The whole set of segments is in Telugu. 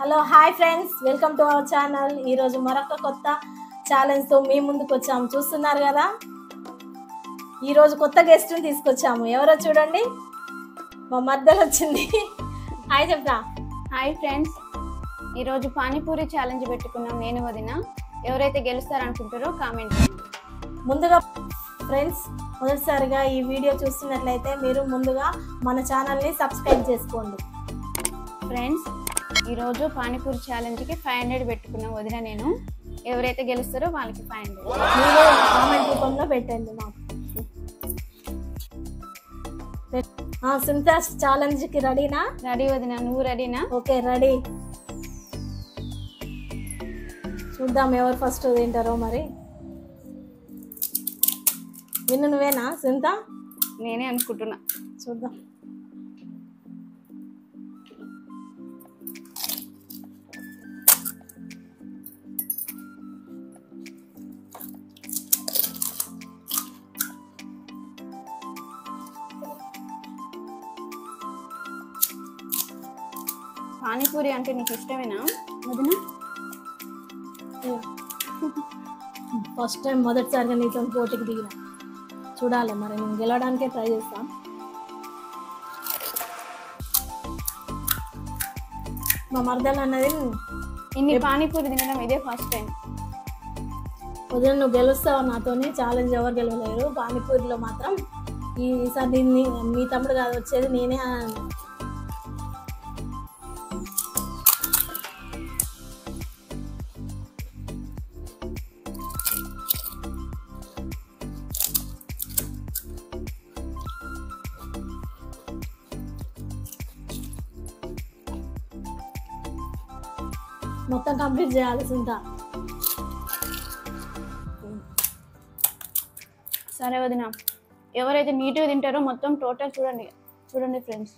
Hello hi friends, welcome to our channel. ఈరోజు మరొక కొత్త ఛాలెంజ్తో మీ ముందుకు వచ్చాము. చూస్తున్నారు కదా, ఈరోజు కొత్త గెస్ట్ని తీసుకొచ్చాము. ఎవరో చూడండి, మా మద్దలు వచ్చింది. హాయ్ చెప్తా. హాయ్ ఫ్రెండ్స్, ఈరోజు పానీపూరి ఛాలెంజ్ పెట్టుకున్నాం నేను వదిన. ఎవరైతే గెలుస్తారనుకుంటారో కామెంట్ చేయండి. ముందుగా ఫ్రెండ్స్, మొదటిసారిగా ఈ వీడియో చూస్తున్నట్లయితే మీరు ముందుగా మన ఛానల్ని సబ్స్క్రైబ్ చేసుకోండి. ఫ్రెండ్స్, ఈరోజు పానీపూరి ఛాలెంజ్కి 500 పెట్టుకున్నాం వదిన నేను. ఎవరైతే గెలుస్తారో వాళ్ళకి 500 మీరు కామెంట్ రూపంలో పెట్టండి మాకు. సునీత, ఛాలెంజ్కి రెడీనా? రెడీ వదిన, నువ్వు రెడీనా? Okay, ready. చూద్దాం ఎవరు ఫస్ట్ తింటారో. మరి విన్ను నువ్వేనా సునీత? నేనే అనుకుంటున్నా, చూద్దాం. పానీపూరి అంటే నీకు ఇష్టమేనా వదిన? ఫస్ట్ టైం మొదటిసారిగా నీతో పోటీకి దిగిన. చూడాలి, మరి నేను గెలవడానికే ట్రై చేస్తాను. మా మరదలు అన్నది ఇన్ని పానీపూరి తినడం ఇదే ఫస్ట్ టైం. ఉదయం నువ్వు గెలుస్తావు నాతోని. ఛాలెంజ్ ఎవరు గెలవలేరు పానీపూరిలో మాత్రం. ఈసారి దీన్ని మీ తమ్ముడు కాదు వచ్చేది, నేనే. మొత్తం కంప్లీట్ చేయాలి సునీత. సరే వదిన, ఎవరైతే నీట్గా తింటారో మొత్తం టోటల్ చూడండి ఫ్రెండ్స్.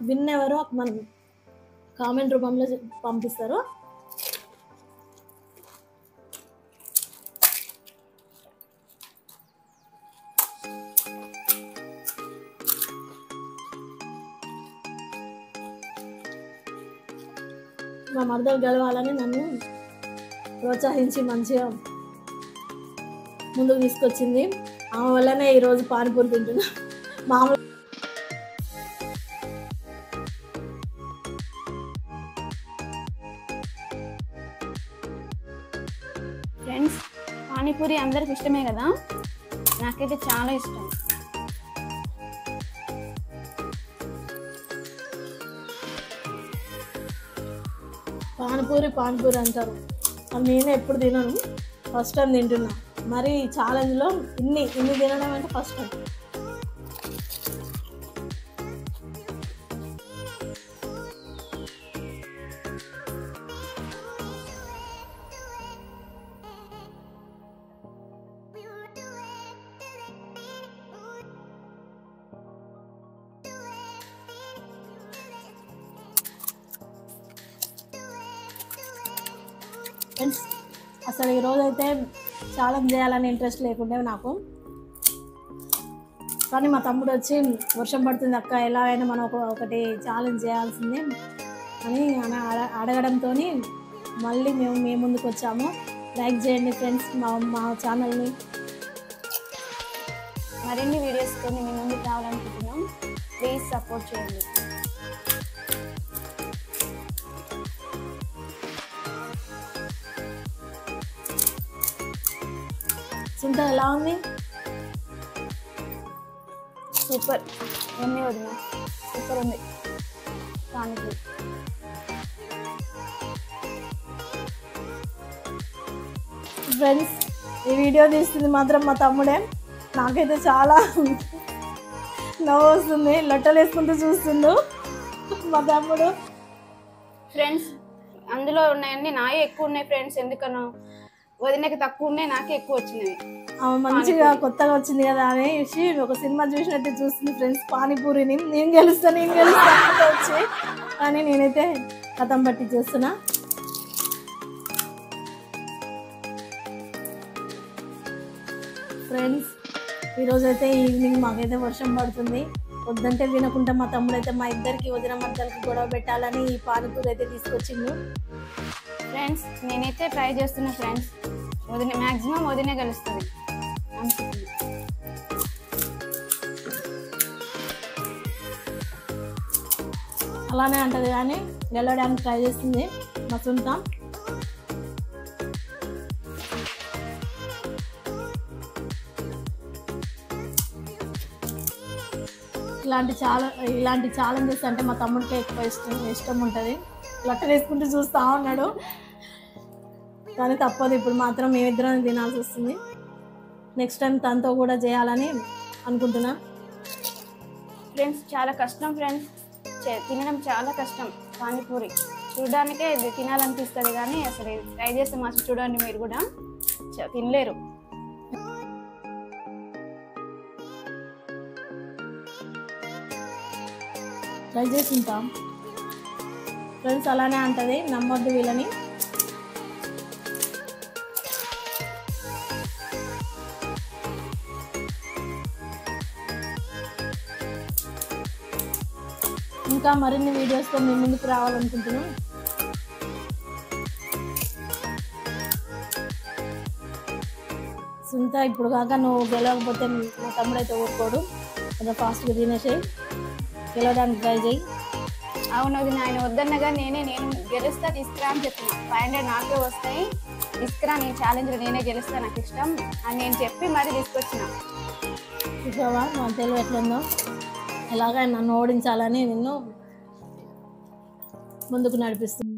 విన్ ఎవరో మనం కామెంట్ రూపంలో పంపిస్తారు. మా మరదలు గెలవాలని నన్ను ప్రోత్సహించి మంచిగా ముందుకు తీసుకొచ్చింది. ఆమె వల్లనే ఈరోజు పానీపూరి తింటున్నా. మామూలు ఫ్రెండ్స్, పానీపూరి అందరికి ఇష్టమే కదా, నాకైతే చాలా ఇష్టం. పానీపూరి అంటారు, అది నేనే ఎప్పుడు తినను. ఫస్ట్ టైం తింటున్నా. మరి ఛాలెంజ్లో ఇన్ని తినడం అంటే ఫస్ట్ టైం. ఫ్రెండ్స్, అసలు ఈరోజైతే ఛాలెంజ్ చేయాలని ఇంట్రెస్ట్ లేకుండే నాకు. కానీ మా తమ్ముడు వచ్చి వర్షం పడుతుంది అక్క, ఎలా అయినా మనం ఒకటి ఛాలెంజ్ చేయాల్సిందే అని అడగడంతో మళ్ళీ మేము మీ ముందుకు వచ్చాము. లైక్ చేయండి ఫ్రెండ్స్ మా ఛానల్ని. మరిన్ని వీడియోస్తో మీ ముందుకు రావాలనుకుంటున్నాం. ప్లీజ్ సపోర్ట్ చేయండి. సునీత ఎలా ఉంది? సూపర్ ఉంది వదిన, సూపర్ ఉంది పానీపూరి. ఫ్రెండ్స్, ఈ వీడియో తీస్తుంది మాత్రం మా తమ్ముడే. నాకైతే చాలా నవ్వు వస్తుంది. లొట్టలు వేసుకుంటూ చూస్తుండు మా తమ్ముడు. ఫ్రెండ్స్, అందులో ఉన్నాయన్నీ నాయే ఎక్కువ ఉన్నాయి ఫ్రెండ్స్. ఎందుకనో వదినకి తక్కువ ఉన్నాయి, నాకే ఎక్కువ వచ్చినాయి. ఆమె మంచిగా కొత్తగా వచ్చింది కదా అనేసి ఒక సినిమా చూసినట్టు చూస్తుంది ఫ్రెండ్స్ పానీపూరిని. నేను గెలుస్తాను వచ్చి, కానీ నేనైతే కథం పట్టి చూస్తున్నా. ఫ్రెండ్స్, ఈరోజైతే ఈవినింగ్ మాకైతే వర్షం పడుతుంది. వద్దంటే వినకుండా మా తమ్ముడైతే మా ఇద్దరికి వదిన మద్దలకి గొడవ పెట్టాలని ఈ పానీపూరి అయితే తీసుకొచ్చిండు. ఫ్రెండ్స్ నేనైతే ట్రై చేస్తున్నా ఫ్రెండ్స్. మ్యాక్సిమం వదినే కలుస్తుంది అనుకుంటున్నా. అలానే అంటది కానీ గెలవడానికి ట్రై చేస్తుంది మా సొంత. ఇలాంటి ఛాలెంజెస్ అంటే మా తమ్ముడికి ఎక్కువ ఇష్టం ఉంటుంది. లట్ట వేసుకుంటూ చూస్తూ ఉన్నాడు కానీ తప్పదు, ఇప్పుడు మాత్రం మేమిద్దరం తినాల్సి వస్తుంది. నెక్స్ట్ టైం తనతో కూడా చేయాలని అనుకుంటున్నా. ఫ్రెండ్స్ చాలా కష్టం ఫ్రెండ్స్, తినడం చాలా కష్టం. పానీపూరి చూడడానికే ఇది తినాలనిపిస్తుంది కానీ అసలు ట్రై చేస్తే మాత్రం చూడండి మీరు కూడా తినలేరు. ట్రై చేసి ఉంటాం ఫ్రెండ్స్. అలానే అంటది, నమ్మొద్దు వీళ్ళని. ఇంకా మరిన్ని వీడియోస్తో మీ ముందుకు రావాలనుకుంటున్నాం. సుంత ఇప్పుడు కాక నువ్వు గెలవకపోతే మా తమ్ముడైతే ఊరుకోడు. కొంచెం ఫాస్ట్గా తినేసేయి, గెలవడానికి ట్రై చేయి. అవును వదిన, ఆయన వద్దన్నగా నేను గెలుస్తా తీసుకురా అని చెప్పిన. 500 నాకే వస్తాయి తీసుకురా, నేను ఛాలెంజ్లో నేనే గెలుస్తా, నాకు ఇష్టం అని నేను చెప్పి మరీ తీసుకొచ్చిన. చూసావా మా తెలివి ఎట్లుందో, ఎలాగ నన్ను ఓడించాలని నిన్ను ముందుకు నడిపిస్తుంది.